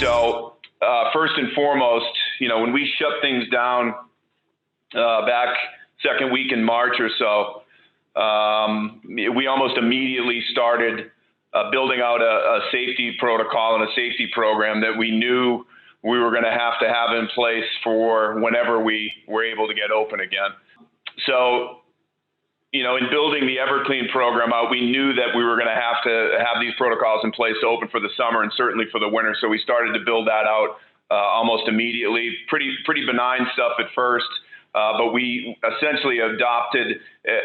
So first and foremost, when we shut things down back second week in March or so, we almost immediately started building out a safety protocol and a safety program that we knew we were going to have in place for whenever we were able to get open again. So, in building the Everclean program out, we knew that we were going to have these protocols in place to open for the summer and certainly for the winter. So we started to build that out almost immediately. Pretty benign stuff at first, but we essentially adopted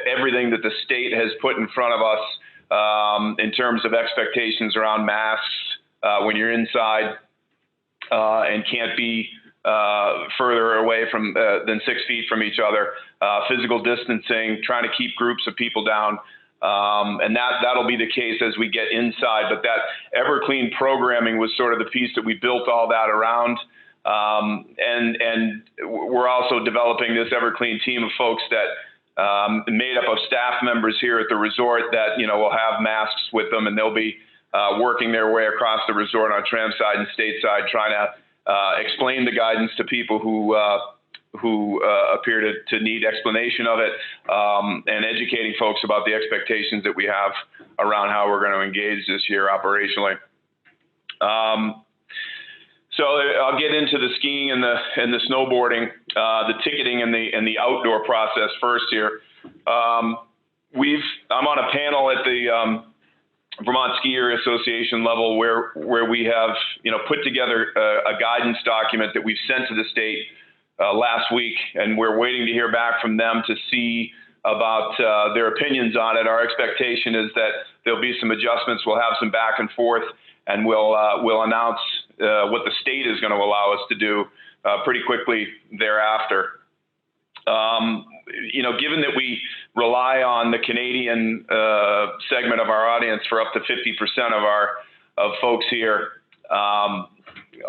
everything that the state has put in front of us in terms of expectations around masks when you're inside and can't be further away from than 6 feet from each other, physical distancing, trying to keep groups of people down. And that'll be the case as we get inside. But that Everclean programming was sort of the piece that we built all that around. And we're also developing this Everclean team of folks that made up of staff members here at the resort that, will have masks with them, and they'll be working their way across the resort on tram side and stateside, trying to explain the guidance to people who appear to need explanation of it, and educating folks about the expectations that we have around how we're going to engage this year operationally. So I'll get into the skiing and the snowboarding, the ticketing and the outdoor process first here. I'm on a panel at the Vermont Skier Association level where we have put together a guidance document that we've sent to the state last week, and we're waiting to hear back from them to see about their opinions on it. Our expectation is that there'll be some adjustments. We'll have some back and forth, and we'll announce what the state is going to allow us to do pretty quickly thereafter. Given that we rely on the Canadian segment of our audience for up to 50% of folks here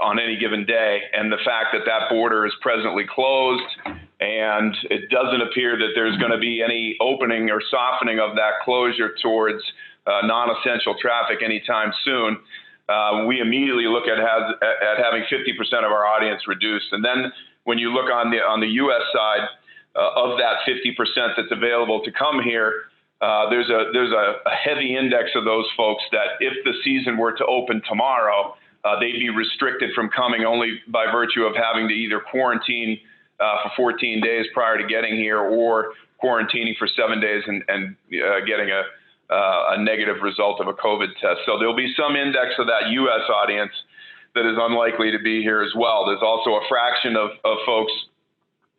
on any given day, and the fact that border is presently closed, and it doesn't appear that there's going to be any opening or softening of that closure towards non-essential traffic anytime soon, we immediately look at having 50% of our audience reduced. And then when you look on the U.S. side, of that 50% that's available to come here, there's a heavy index of those folks that if the season were to open tomorrow, they'd be restricted from coming only by virtue of having to either quarantine for 14 days prior to getting here, or quarantining for 7 days and getting a negative result of a COVID test. So there'll be some index of that U.S. audience that is unlikely to be here as well. There's also a fraction of folks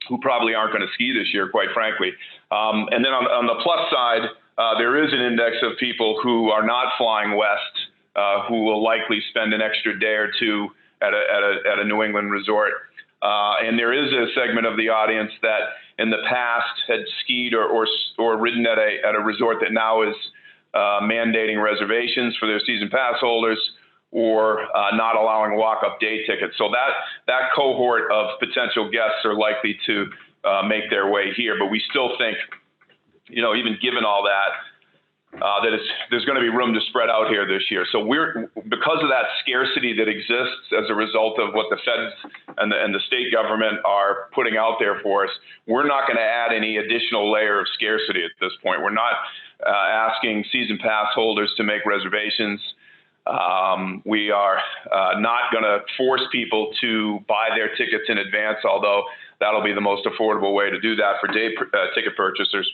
who probably aren't going to ski this year, quite frankly. And then on the plus side, there is an index of people who are not flying west, who will likely spend an extra day or two at a New England resort. And there is a segment of the audience that in the past had skied or ridden at a resort that now is mandating reservations for their season pass holders, or not allowing walk-up day tickets. So that cohort of potential guests are likely to make their way here. But we still think, even given all that, there's going to be room to spread out here this year. So because of that scarcity that exists as a result of what the feds and the state government are putting out there for us, we're not going to add any additional layer of scarcity at this point. We're not asking season pass holders to make reservations. We are not going to force people to buy their tickets in advance, although that'll be the most affordable way to do that for day ticket purchasers.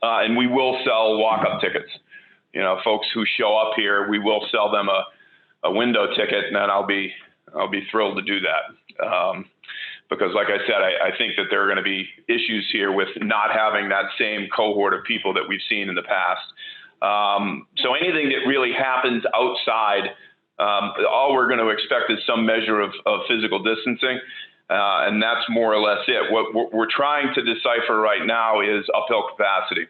And we will sell walk-up tickets. Folks who show up here, we will sell them a window ticket, and then I'll be thrilled to do that. Because like I said, I think that there are going to be issues here with not having that same cohort of people that we've seen in the past. So anything that really happens outside, all we're going to expect is some measure of physical distancing, and that's more or less it. What we're trying to decipher right now is uphill capacity,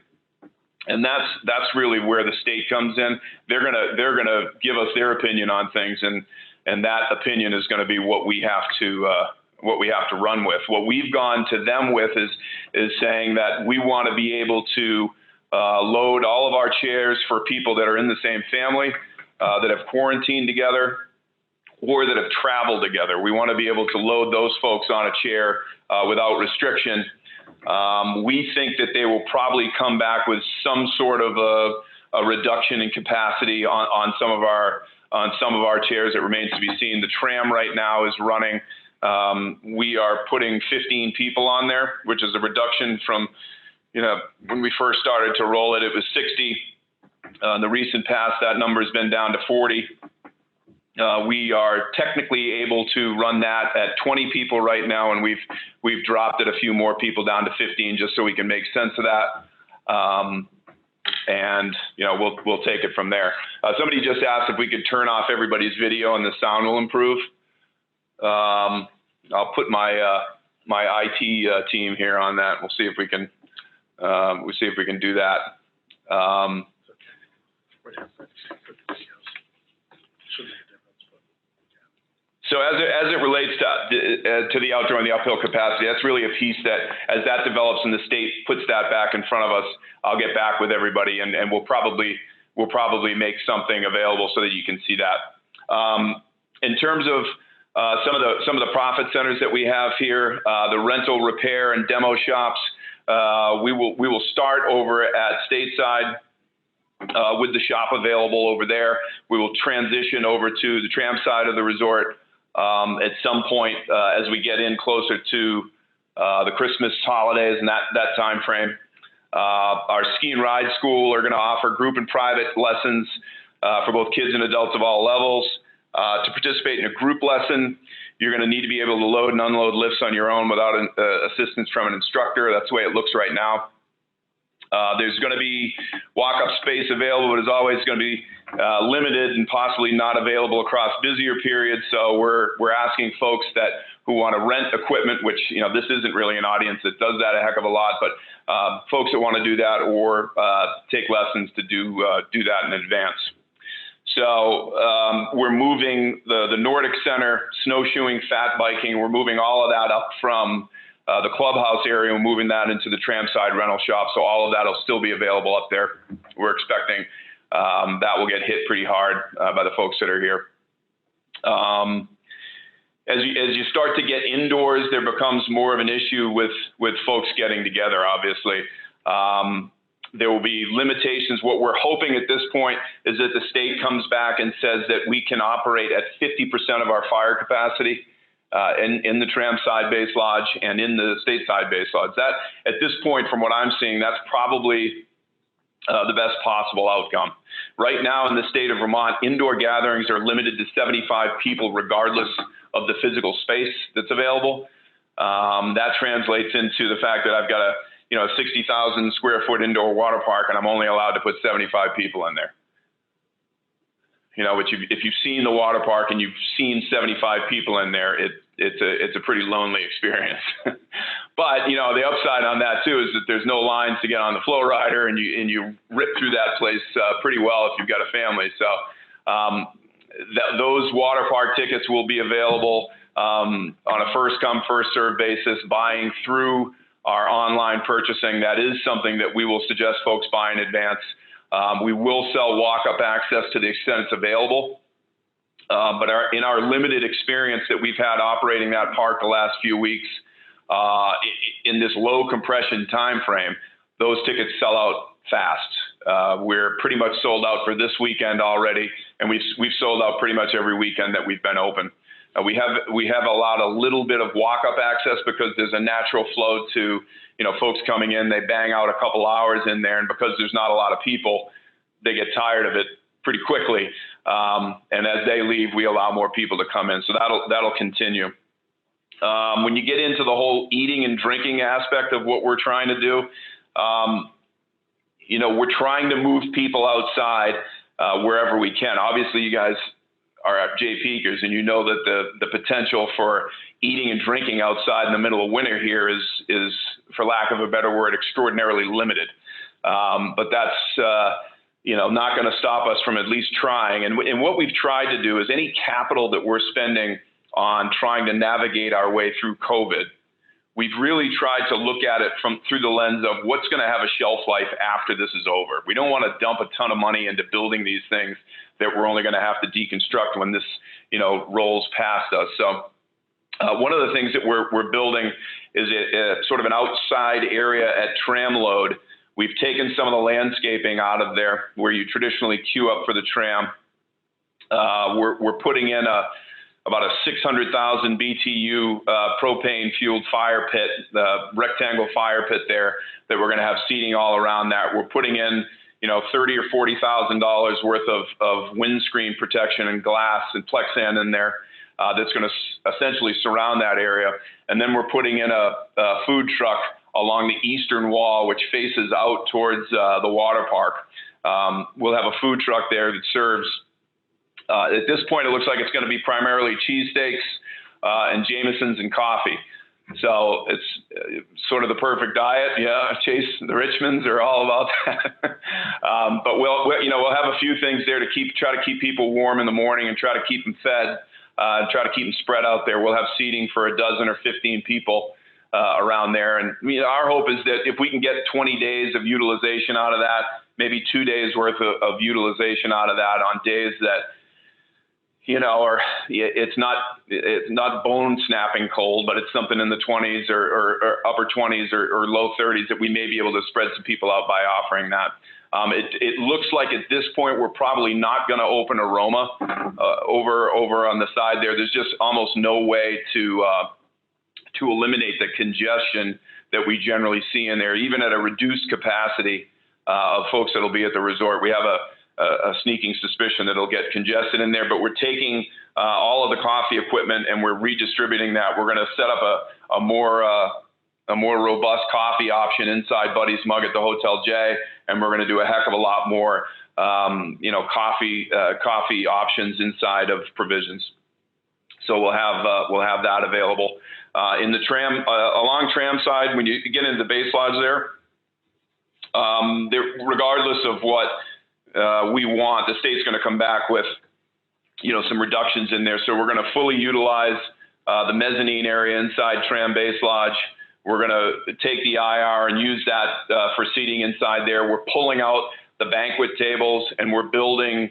and that's really where the state comes in. They're gonna give us their opinion on things, and that opinion is going to be what we have to run with. What we've gone to them with is saying that we want to be able to load all of our chairs for people that are in the same family, that have quarantined together, or that have traveled together. We want to be able to load those folks on a chair without restriction. We think that they will probably come back with some sort of a reduction in capacity on some of our chairs. It remains to be seen. The tram right now is running. We are putting 15 people on there, which is a reduction from, when we first started to roll it, it was 60. In the recent past, that number has been down to 40. We are technically able to run that at 20 people right now, and we've dropped it a few more people down to 15 just so we can make sense of that. And we'll take it from there. Somebody just asked if we could turn off everybody's video and the sound will improve. I'll put my my IT team here on that. We'll see if we can do that. So as it relates to the outdoor and the uphill capacity, that's really a piece that, as that develops and the state puts that back in front of us, I'll get back with everybody, and we'll probably make something available so that you can see that. In terms of some of the profit centers that we have here, the rental, repair, and demo shops, we will start over at Stateside. With the shop available over there, we will transition over to the tram side of the resort at some point as we get in closer to the Christmas holidays and that time frame. Our ski and ride school are going to offer group and private lessons for both kids and adults of all levels. To participate in a group lesson, you're going to need to be able to load and unload lifts on your own without assistance from an instructor. That's the way it looks right now. There's going to be walk-up space available, but it's always going to be limited and possibly not available across busier periods. So we're asking folks who want to rent equipment, which this isn't really an audience that does that a heck of a lot, but folks that want to do that or take lessons to do that in advance. So we're moving the Nordic Center, snowshoeing, fat biking. We're moving all of that up from the clubhouse area, and moving that into the tram side rental shop. So all of that will still be available up there. We're expecting that will get hit pretty hard by the folks that are here. As you start to get indoors, there becomes more of an issue with folks getting together, obviously. There will be limitations. What we're hoping at this point is that the state comes back and says that we can operate at 50% of our fire capacity in the tram side base lodge and in the stateside base lodge. That, at this point, from what I'm seeing, that's probably the best possible outcome. Right now in the state of Vermont, indoor gatherings are limited to 75 people regardless of the physical space that's available. That translates into the fact that I've got a 60,000 square foot indoor water park, and I'm only allowed to put 75 people in there. Which if you've seen the water park and you've seen 75 people in there, it's a pretty lonely experience. But the upside on that too is that there's no lines to get on the flow rider, and you rip through that place pretty well if you've got a family. So those water park tickets will be available on a first come first served basis, buying through our online purchasing. That is something that we will suggest folks buy in advance. We will sell walk-up access to the extent it's available. But in our limited experience that we've had operating that park the last few weeks, in this low compression time frame, those tickets sell out fast. We're pretty much sold out for this weekend already, and we've sold out pretty much every weekend that we've been open. We have allowed a little bit of walk-up access because there's a natural flow to folks coming in. They bang out a couple hours in there, and because there's not a lot of people, they get tired of it pretty quickly. And as they leave, we allow more people to come in. So that'll continue. When you get into the whole eating and drinking aspect of what we're trying to do, we're trying to move people outside wherever we can. Obviously, you guys are at Jay Peakers, and you know that the potential for eating and drinking outside in the middle of winter here is, for lack of a better word, extraordinarily limited. But that's not going to stop us from at least trying. And what we've tried to do is any capital that we're spending on trying to navigate our way through COVID, we've really tried to look at it through the lens of what's going to have a shelf life after this is over. We don't want to dump a ton of money into building these things that we're only going to have to deconstruct when this, rolls past us. So one of the things that we're building is a sort of an outside area at tram load. We've taken some of the landscaping out of there where you traditionally queue up for the tram. We're putting in about a 600,000 BTU propane fueled fire pit, rectangle fire pit there that we're going to have seating all around that. We're putting in, $30,000 or $40,000 worth of windscreen protection and glass and Plexan in there that's going to essentially surround that area. And then we're putting in a food truck along the eastern wall, which faces out towards the water park. We'll have a food truck there that serves. At this point, it looks like it's going to be primarily cheesesteaks and Jamesons and coffee. So it's sort of the perfect diet. Yeah, Chase, the Richmonds are all about that. But we'll have a few things there to try to keep people warm in the morning and try to keep them fed, try to keep them spread out there. We'll have seating for a dozen or 15 people around there. And our hope is that if we can get 20 days of utilization out of that, maybe 2 days worth of utilization out of that on days that, it's not bone snapping cold, but it's something in the 20s or upper 20s or low 30s that we may be able to spread some people out by offering that. It looks like at this point, we're probably not going to open Aroma over on the side there. There's just almost no way to eliminate the congestion that we generally see in there, even at a reduced capacity of folks that'll be at the resort. We have a sneaking suspicion that it'll get congested in there, but we're taking all of the coffee equipment and we're redistributing that. We're going to set up a more robust coffee option inside Buddy's Mug at the Hotel J, and we're going to do a heck of a lot more, coffee options inside of Provisions. So we'll have that available in the tram along tram side. When you get into the base lodge there, regardless of what we want, the state's going to come back with, some reductions in there. So we're going to fully utilize the mezzanine area inside Tram Base Lodge. We're going to take the IR and use that for seating inside there. We're pulling out the banquet tables and we're building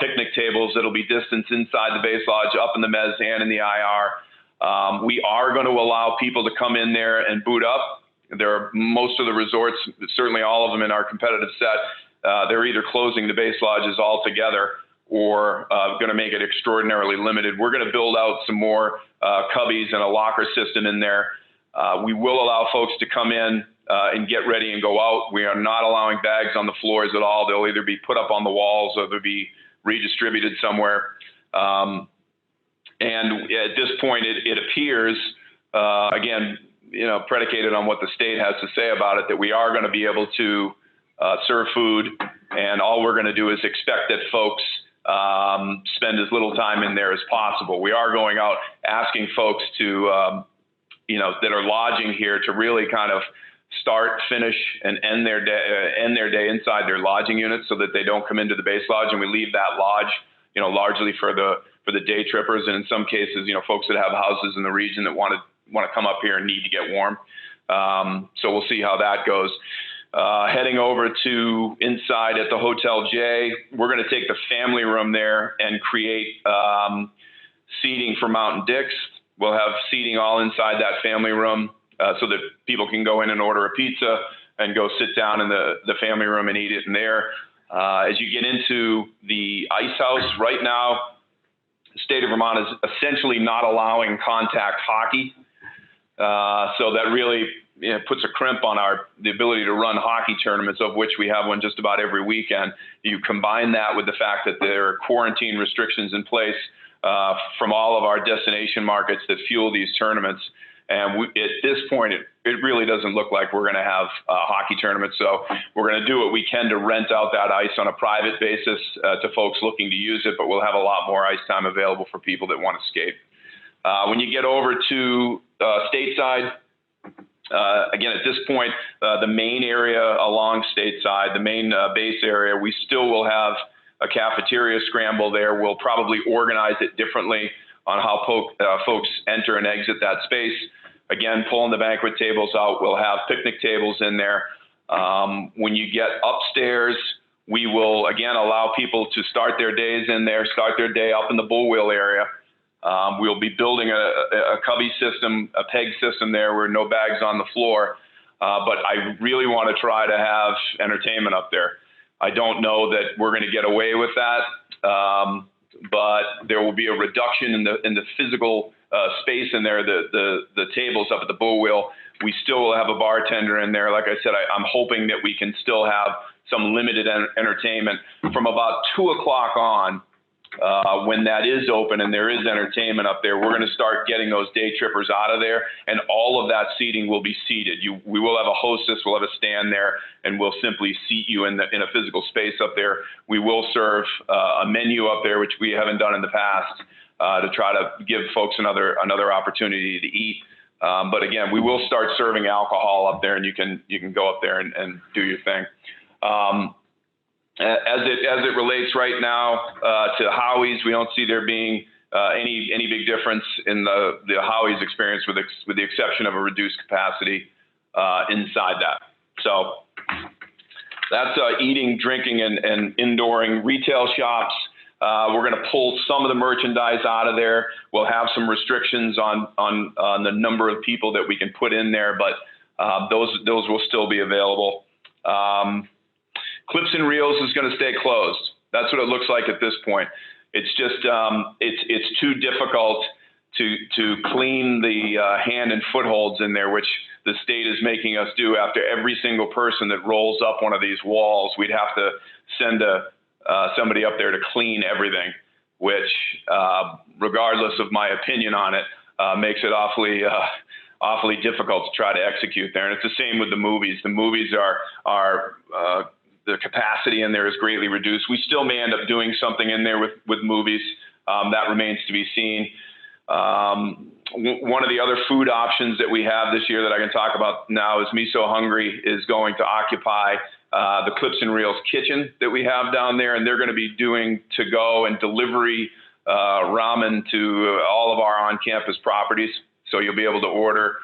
picnic tables that'll be distanced inside the Base Lodge, up in the mezz and in the IR. We are going to allow people to come in there and boot up. Most of the resorts, certainly all of them in our competitive set, they're either closing the base lodges altogether or going to make it extraordinarily limited. We're going to build out some more cubbies and a locker system in there. We will allow folks to come in and get ready and go out. We are not allowing bags on the floors at all. They'll either be put up on the walls or they'll be redistributed somewhere. And at this point, it appears, again, predicated on what the state has to say about it, that we are going to be able to serve food, and all we're going to do is expect that folks spend as little time in there as possible. We are going out asking folks to, that are lodging here to really kind of start, finish, and end their day inside their lodging units so that they don't come into the base lodge, and we leave that lodge, largely for the day trippers, and in some cases, folks that have houses in the region that want to come up here and need to get warm. So we'll see how that goes. Heading over to inside at the Hotel J, we're going to take the family room there and create seating for Mountain Dick's. We'll have seating all inside that family room so that people can go in and order a pizza and go sit down in the family room and eat it in there. As you get into the ice house, right now, the state of Vermont is essentially not allowing contact hockey. So that really puts a crimp on the ability to run hockey tournaments, of which we have one just about every weekend. You combine that with the fact that there are quarantine restrictions in place from all of our destination markets that fuel these tournaments. And at this point, it really doesn't look like we're going to have hockey tournaments. So we're going to do what we can to rent out that ice on a private basis to folks looking to use it, but we'll have a lot more ice time available for people that want to skate. When you get over to stateside, again, at this point, the main area along stateside, the main base area, we still will have a cafeteria scramble there. We'll probably organize it differently on how folks enter and exit that space. Again, pulling the banquet tables out, we'll have picnic tables in there. When you get upstairs, we will, again, allow people to start their days in there, start their day up in the bull wheel area. We'll be building a cubby system, a peg system there where no bags on the floor. But I really want to try to have entertainment up there. I don't know that we're going to get away with that, but there will be a reduction in the physical space in there, the tables up at the bull wheel. We still will have a bartender in there. Like I said, I'm hoping that we can still have some limited entertainment from about 2 o'clock on. When that is open and there is entertainment up there, we're going to start getting those day trippers out of there, and all of that seating will be seated. We will have a hostess, we'll have a stand there, and we'll simply seat you in a physical space up there. We will serve a menu up there, which we haven't done in the past, to try to give folks another opportunity to eat. But again, we will start serving alcohol up there, and you can go up there and do your thing. As it relates right now to Howie's, we don't see there being any big difference in the Howie's experience, with the exception of a reduced capacity inside that. So that's eating, drinking, and indooring. Retail shops, we're going to pull some of the merchandise out of there. We'll have some restrictions on the number of people that we can put in there, but those will still be available. Clips and Reels is going to stay closed. That's what it looks like at this point. It's just it's too difficult to clean the hand and footholds in there, which the state is making us do. After every single person that rolls up one of these walls, we'd have to send somebody up there to clean everything, which, regardless of my opinion on it, makes it awfully difficult to try to execute there. And it's the same with the movies. The movies are the capacity in there is greatly reduced. We still may end up doing something in there with movies. That remains to be seen. One of the other food options that we have this year that I can talk about now is Me So Hungry is going to occupy the Clips and Reels kitchen that we have down there, and they're going to be doing to-go and delivery ramen to all of our on-campus properties. So you'll be able to order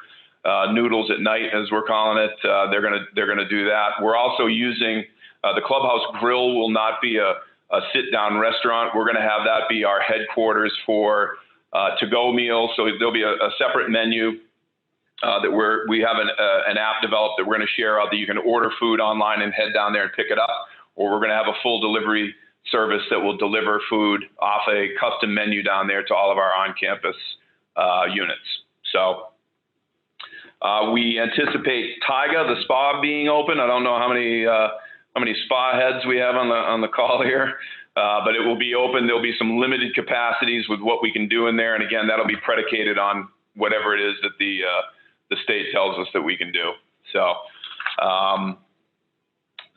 noodles at night, as we're calling it. They're going to do that. We're also using the Clubhouse Grill will not be a sit-down restaurant. We're going to have that be our headquarters for to-go meals. So there'll be a separate menu that we have an app developed that we're going to share out that you can order food online and head down there and pick it up, or we're going to have a full delivery service that will deliver food off a custom menu down there to all of our on-campus units. So we anticipate Taiga, the spa, being open. I don't know how many spa heads we have on the call here, but it will be open. There'll be some limited capacities with what we can do in there, and again, that'll be predicated on whatever it is that the state tells us that we can do. So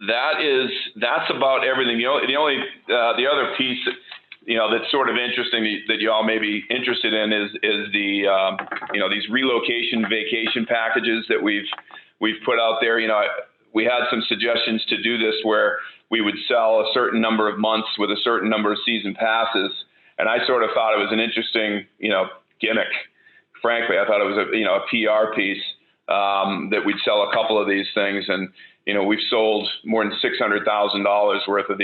that's about everything. The other piece, that's sort of interesting that you all may be interested in is the these relocation vacation packages that we've put out there. We had some suggestions to do this where we would sell a certain number of months with a certain number of season passes, and I sort of thought it was an interesting gimmick. Frankly, I thought it was a PR piece that we'd sell a couple of these things, and we've sold more than $600,000 worth of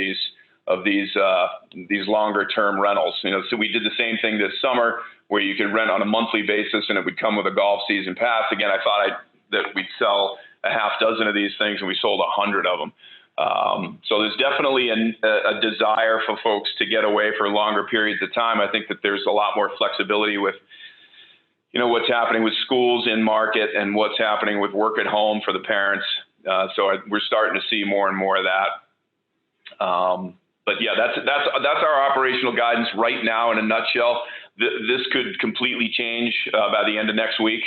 these longer term rentals. So we did the same thing this summer where you could rent on a monthly basis and it would come with a golf season pass. Again, I thought that we'd sell a half dozen of these things, and we sold 100 of them. So there's definitely a desire for folks to get away for longer periods of time. I think that there's a lot more flexibility with what's happening with schools in market and what's happening with work at home for the parents. So we're starting to see more and more of that. But yeah, that's our operational guidance right now in a nutshell. This could completely change by the end of next week.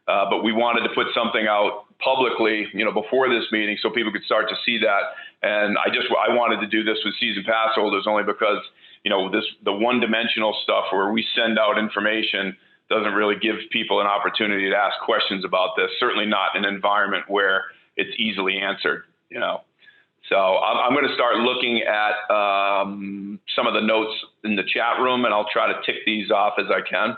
But we wanted to put something out publicly, before this meeting, so people could start to see that. And I wanted to do this with season pass holders only because, the one-dimensional stuff where we send out information doesn't really give people an opportunity to ask questions about this. Certainly not in an environment where it's easily answered. So I'm going to start looking at some of the notes in the chat room, and I'll try to tick these off as I can.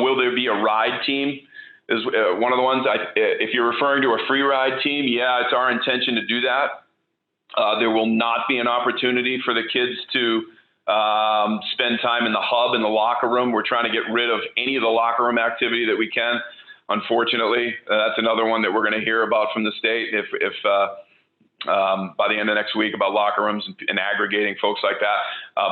Will there be a ride team? Is one of the ones. If you're referring to a free ride team, yeah, it's our intention to do that. There will not be an opportunity for the kids to spend time in the hub, in the locker room. We're trying to get rid of any of the locker room activity that we can. Unfortunately, that's another one that we're going to hear about from the state if by the end of next week about locker rooms and aggregating folks like that.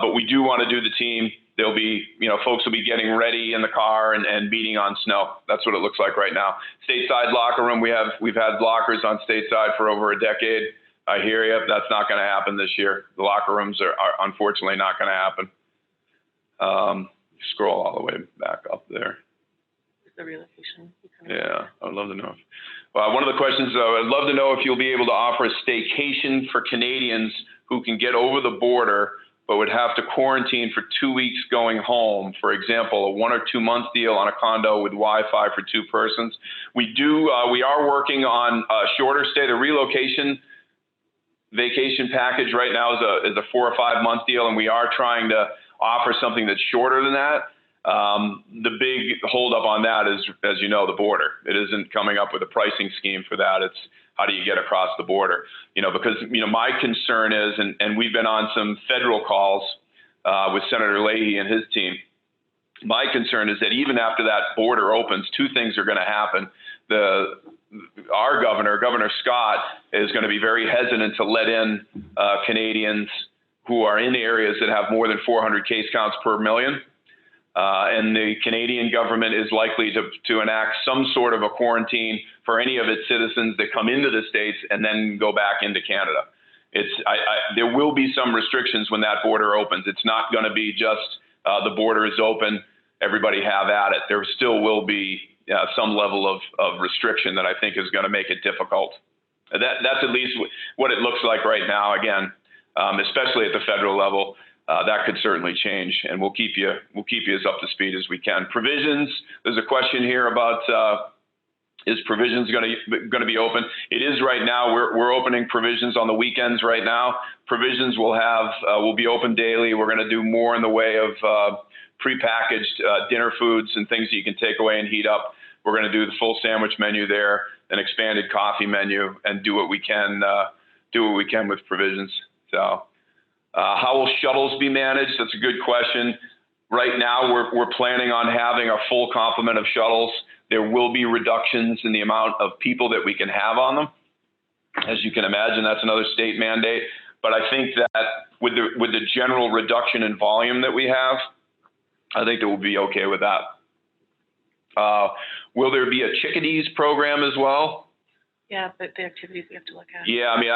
But we do want to do the team. There'll be, folks will be getting ready in the car and beating on snow. That's what it looks like right now. Stateside locker room, we've had lockers on stateside for over a decade. I hear you. That's not going to happen this year. The locker rooms are unfortunately not going to happen. Scroll all the way back up there. The relocation. Yeah, I'd love to know. One of the questions, I'd love to know if you'll be able to offer a staycation for Canadians who can get over the border but would have to quarantine for 2 weeks going home. For example, a 1 or 2 month deal on a condo with Wi-Fi for 2 persons. We are working on a shorter stay. The relocation vacation package right now is a 4 or 5 month deal, and we are trying to offer something that's shorter than that. The big holdup on that is, as you know, the border. It isn't coming up with a pricing scheme for that. It's how do you get across the border? Because my concern is, and we've been on some federal calls with Senator Leahy and his team. My concern is that even after that border opens, 2 things are going to happen. Our Governor Scott, is going to be very hesitant to let in Canadians who are in areas that have more than 400 case counts per million. And the Canadian government is likely to enact some sort of a quarantine for any of its citizens that come into the States and then go back into Canada. There will be some restrictions when that border opens. It's not going to be just the border is open, everybody have at it. There still will be some level of restriction that I think is going to make it difficult. That's at least what it looks like right now. Again, especially at the federal level. That could certainly change, and we'll keep you as up to speed as we can. Provisions. There's a question here about is provisions going to be open? It is right now. We're opening provisions on the weekends right now. Provisions will be open daily. We're going to do more in the way of prepackaged dinner foods and things that you can take away and heat up. We're going to do the full sandwich menu there, an expanded coffee menu, and do what we can with provisions. So. How will shuttles be managed? That's a good question. Right now, we're planning on having a full complement of shuttles. There will be reductions in the amount of people that we can have on them. As you can imagine, that's another state mandate. But I think that with the general reduction in volume that we have, I think that we'll be okay with that. Will there be a chickadees program as well? Yeah, but the activities we have to look at. Yeah, I mean,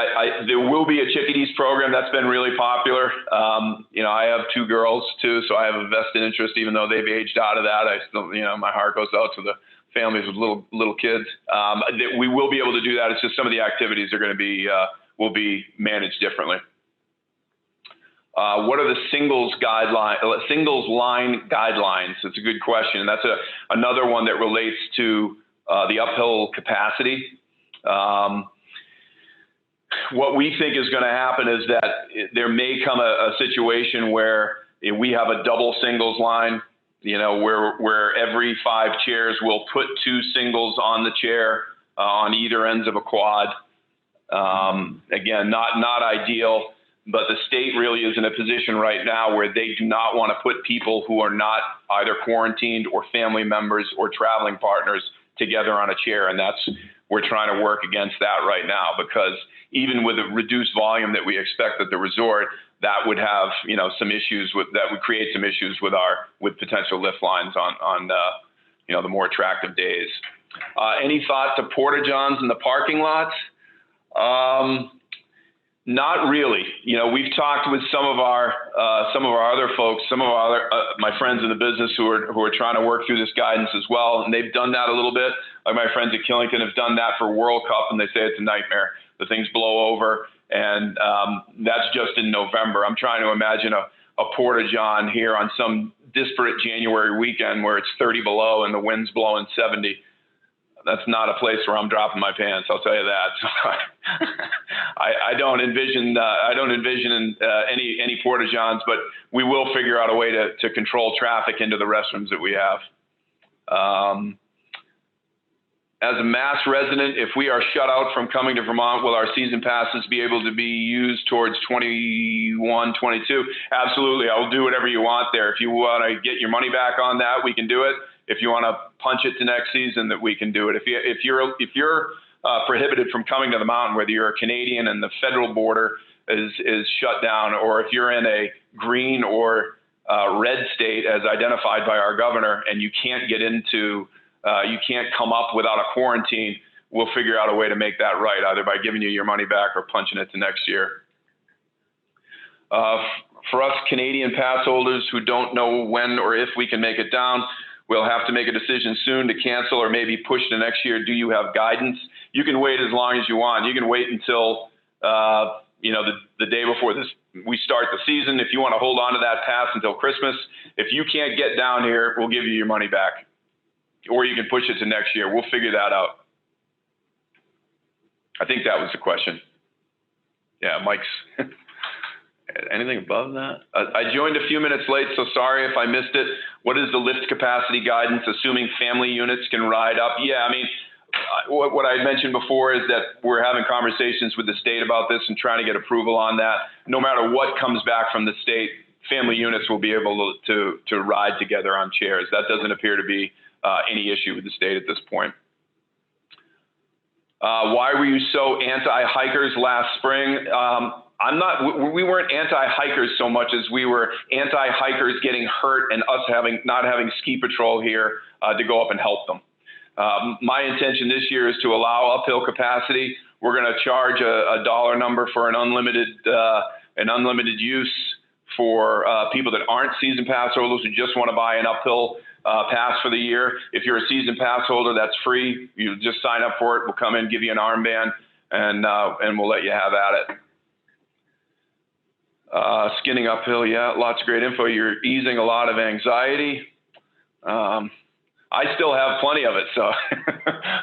there will be a chickadees program that's been really popular. I have 2 girls too, so I have a vested interest. Even though they've aged out of that, I still, my heart goes out to the families with little kids. We will be able to do that. It's just some of the activities are going to will be managed differently. What are the singles line guidelines? It's a good question, and that's another one that relates to the uphill capacity. What we think is going to happen is that there may come a situation where we have a double singles line, where every 5 chairs we'll put 2 singles on the chair on either ends of a quad. Again, not ideal, but the state really is in a position right now where they do not want to put people who are not either quarantined or family members or traveling partners together on a chair, and we're trying to work against that right now, because even with a reduced volume that we expect at the resort, that would have, some issues that would create some issues with potential lift lines on the more attractive days. Any thought to porta-johns in the parking lots? Not really. We've talked with some of our other folks, my friends in the business who are trying to work through this guidance as well, and they've done that a little bit. Like my friends at Killington have done that for World Cup, and they say it's a nightmare. The things blow over, and that's just in November. I'm trying to imagine a porta-john here on some disparate January weekend where it's 30 below and the wind's blowing 70. That's not a place where I'm dropping my pants, I'll tell you that. So I don't envision any porta-johns, but we will figure out a way to control traffic into the restrooms that we have. as a Mass resident, if we are shut out from coming to Vermont, will our season passes be able to be used towards 21, 22? Absolutely. I'll do whatever you want there. If you want to get your money back on that, we can do it. If you want to punch it to next season, that we can do it. If you're prohibited from coming to the mountain, whether you're a Canadian and the federal border is shut down, or if you're in a green or red state as identified by our governor, and you can't get into you can't come up without a quarantine, we'll figure out a way to make that right, either by giving you your money back or punching it to next year. For us Canadian pass holders who don't know when or if we can make it down, we'll have to make a decision soon to cancel or maybe push to next year. Do you have guidance? You can wait as long as you want. You can wait until the day before we start the season. If you want to hold on to that pass until Christmas, if you can't get down here, we'll give you your money back. Or you can push it to next year. We'll figure that out. I think that was the question. Yeah, Mike's. Anything above that? I joined a few minutes late, so sorry if I missed it. What is the lift capacity guidance, assuming family units can ride up? Yeah, I mean, what I mentioned before is that we're having conversations with the state about this and trying to get approval on that. No matter what comes back from the state, family units will be able to ride together on chairs. That doesn't appear to be any issue with the state at this point. Why were you so anti-hikers last spring? We weren't anti-hikers so much as we were anti-hikers getting hurt and us not having ski patrol here to go up and help them. My intention this year is to allow uphill capacity. We're going to charge a dollar number for an unlimited use for people that aren't season pass holders who just want to buy an uphill pass for the year. If you're a season pass holder, that's free. You just sign up for it. We'll come in, give you an armband, and we'll let you have at it. Skinning uphill, yeah, lots of great info. You're easing a lot of anxiety. I still have plenty of it, so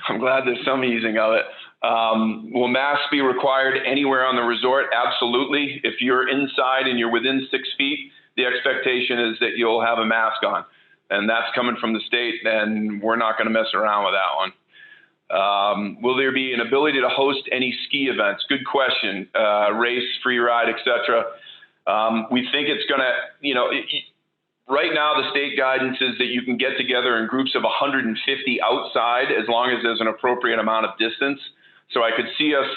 I'm glad there's some easing of it. Will masks be required anywhere on the resort? Absolutely. If you're inside and you're within 6 feet, the expectation is that you'll have a mask on. And that's coming from the state, and we're not going to mess around with that one. Will there be an ability to host any ski events? Good question. Race, free ride, etc. We think it's going to, right now the state guidance is that you can get together in groups of 150 outside as long as there's an appropriate amount of distance. So I could see us,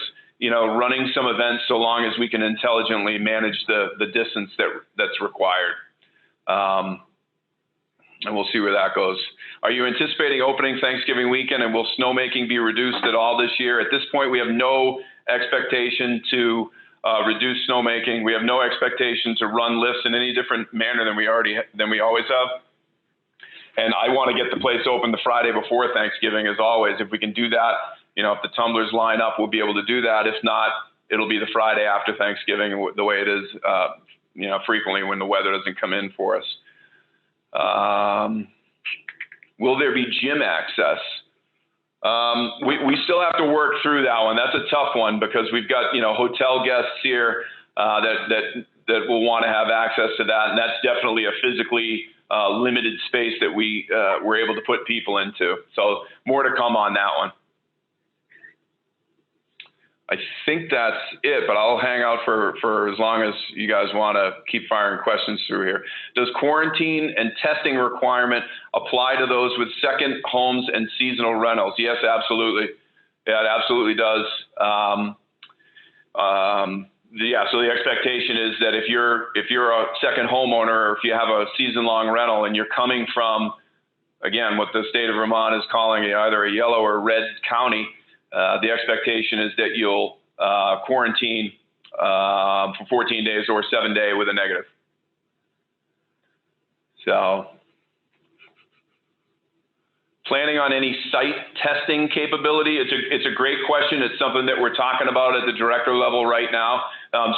running some events so long as we can intelligently manage the distance that's required. And we'll see where that goes. Are you anticipating opening Thanksgiving weekend, and will snowmaking be reduced at all this year? At this point, we have no expectation to reduce snowmaking. We have no expectation to run lifts in any different manner than we always have. And I want to get the place open the Friday before Thanksgiving, as always. If we can do that, if the tumblers line up, we'll be able to do that. If not, it'll be the Friday after Thanksgiving, the way it is, frequently when the weather doesn't come in for us. Will there be gym access? We still have to work through that one. That's a tough one because we've got, hotel guests here that will want to have access to that. And that's definitely a physically limited space that we're able to put people into. So more to come on that one. I think that's it, but I'll hang out for as long as you guys want to keep firing questions through here. Does quarantine and testing requirement apply to those with second homes and seasonal rentals? Yes, absolutely. Yeah, it absolutely does. So the expectation is that if you're a second homeowner, or if you have a season-long rental and you're coming from, again, what the state of Vermont is calling either a yellow or red county, the expectation is that you'll quarantine for 14 days or 7 days with a negative. So, planning on any site testing capability? It's a great question. It's something that we're talking about at the director level right now.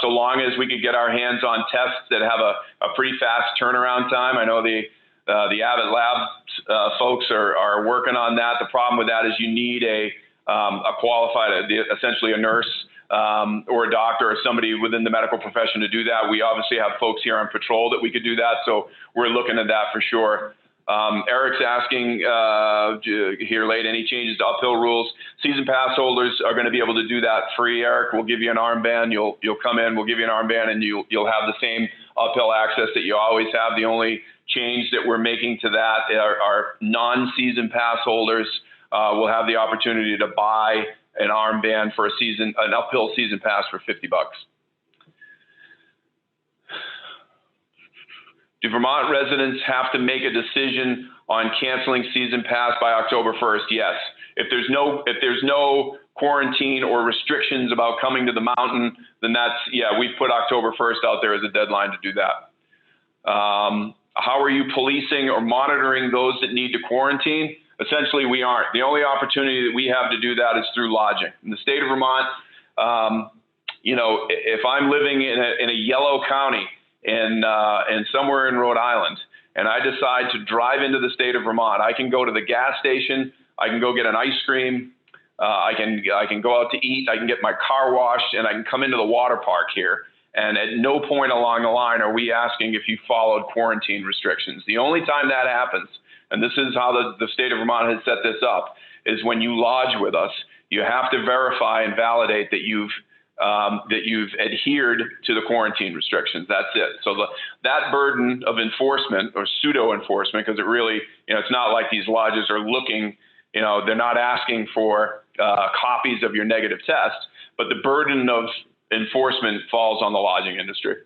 So long as we could get our hands on tests that have a pretty fast turnaround time. I know the Abbott Labs folks are working on that. The problem with that is you need a qualified, essentially a nurse or a doctor or somebody within the medical profession to do that. We obviously have folks here on patrol that we could do that, so we're looking at that for sure. Eric's asking here late, any changes to uphill rules? Season pass holders are going to be able to do that free, Eric. We'll give you an armband. You'll come in, we'll give you an armband, and you'll have the same uphill access that you always have. The only change that we're making to that are non-season pass holders will have the opportunity to buy an armband for an uphill season pass for $50. Do Vermont residents have to make a decision on canceling season pass by October 1st? Yes. If there's no quarantine or restrictions about coming to the mountain, then we've put October 1st out there as a deadline to do that. How are you policing or monitoring those that need to quarantine? Essentially, we aren't. The only opportunity that we have to do that is through lodging. In the state of Vermont, if I'm living in a yellow county and somewhere in Rhode Island, and I decide to drive into the state of Vermont, I can go to the gas station, I can go get an ice cream, I can go out to eat, I can get my car washed, and I can come into the water park here. And at no point along the line are we asking if you followed quarantine restrictions. The only time that happens, and this is how the state of Vermont has set this up, is when you lodge with us, you have to verify and validate that you've adhered to the quarantine restrictions. That's it. So that burden of enforcement, or pseudo enforcement, because it really, it's not like these lodges are looking, they're not asking for copies of your negative test, but the burden of enforcement falls on the lodging industry.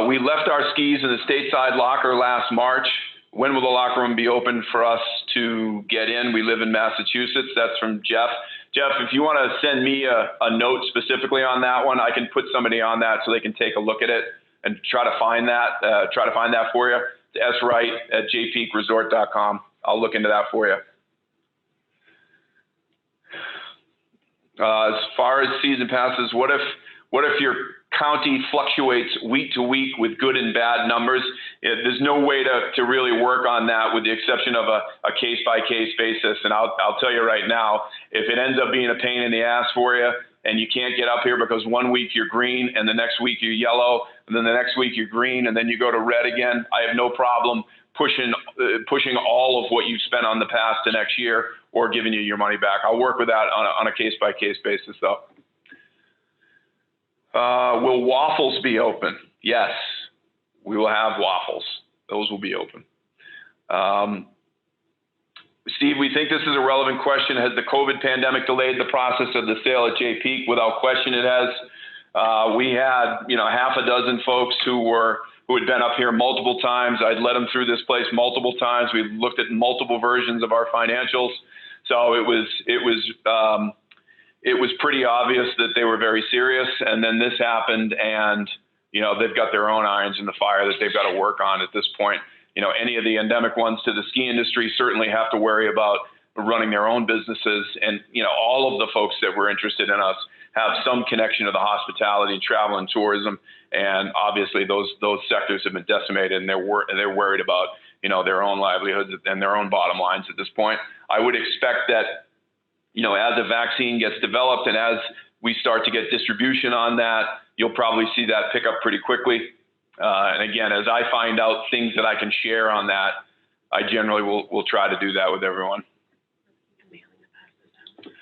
We left our skis in the stateside locker last March. When will the locker room be open for us to get in? We live in Massachusetts. That's from Jeff. Jeff, if you want to send me a note specifically on that one, I can put somebody on that so they can take a look at it and try to find that for you. It's Wright at jpeakresort.com. I'll look into that for you. As far as season passes, what if your county fluctuates week to week with good and bad numbers? There's no way to really work on that with the exception of a case-by-case basis. And I'll tell you right now, if it ends up being a pain in the ass for you and you can't get up here because one week you're green and the next week you're yellow and then the next week you're green and then you go to red again, I have no problem pushing all of what you spent on the pass to next year or giving you your money back. I'll work with that on a case-by-case basis, though. Will waffles be open? Yes, we will have waffles. Those will be open. Steve, we think this is a relevant question. Has the COVID pandemic delayed the process of the sale at Jay Peak? Without question, it has. We had, half a dozen folks who had been up here multiple times. I'd led them through this place multiple times. We looked at multiple versions of our financials. So it was pretty obvious that they were very serious. And then this happened and, they've got their own irons in the fire that they've got to work on at this point. Any of the endemic ones to the ski industry certainly have to worry about running their own businesses. And, all of the folks that were interested in us have some connection to the hospitality and travel and tourism. And obviously those sectors have been decimated and they're worried about, their own livelihoods and their own bottom lines at this point. I would expect that, as a vaccine gets developed and as we start to get distribution on that, you'll probably see that pick up pretty quickly. And again, as I find out things that I can share on that, I generally will try to do that with everyone.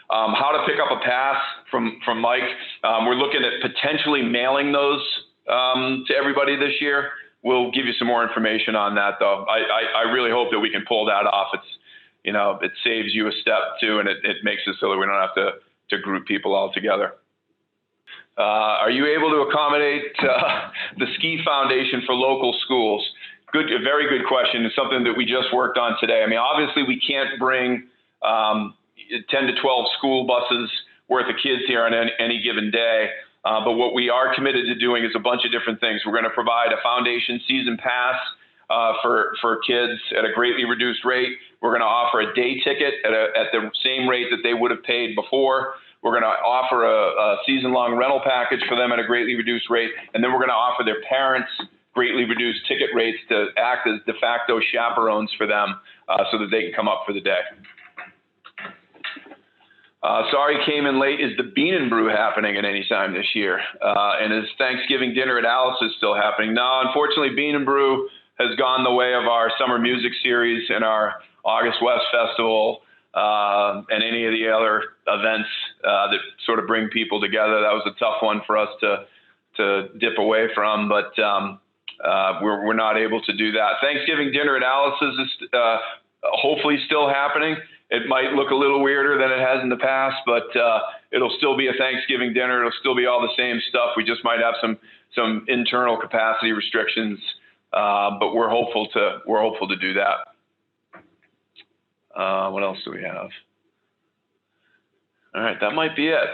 How to pick up a pass from Mike. We're looking at potentially mailing those to everybody this year. We'll give you some more information on that, though. I really hope that we can pull that off. It saves you a step too, and it makes it so that we don't have to group people all together. Are you able to accommodate the Ski Foundation for local schools? A very good question. It's something that we just worked on today. I mean, obviously we can't bring 10 to 12 school buses worth of kids here on any given day. But what we are committed to doing is a bunch of different things. We're going to provide a foundation season pass for kids at a greatly reduced rate. We're going to offer a day ticket at the same rate that they would have paid before. We're going to offer a season-long rental package for them at a greatly reduced rate. And then we're going to offer their parents greatly reduced ticket rates to act as de facto chaperones for them so that they can come up for the day. Sorry came in late. Is the Bean and Brew happening at any time this year? And is Thanksgiving dinner at Alice's still happening? No, unfortunately, Bean and Brew has gone the way of our summer music series and our August West Festival, and any of the other events that sort of bring people together. That was a tough one for us to dip away from, but we're not able to do that. Thanksgiving dinner at Alice's is hopefully still happening. It might look a little weirder than it has in the past, but it'll still be a Thanksgiving dinner. It'll still be all the same stuff. We just might have some internal capacity restrictions, but we're hopeful to do that. What else do we have? All right, that might be it.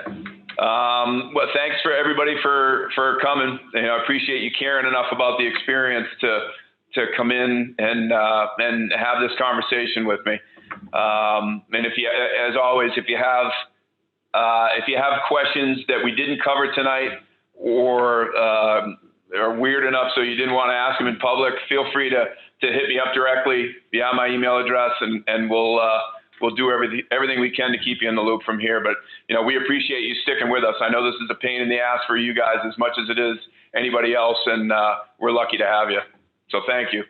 Well, thanks for everybody for coming. I appreciate you caring enough about the experience to come in and have this conversation with me. And if you, as always, if you have questions that we didn't cover tonight, or are weird enough so you didn't want to ask them in public, feel free to hit me up directly via my email address, and we'll do everything we can to keep you in the loop from here. But we appreciate you sticking with us. I know this is a pain in the ass for you guys as much as it is anybody else, and we're lucky to have you. So thank you.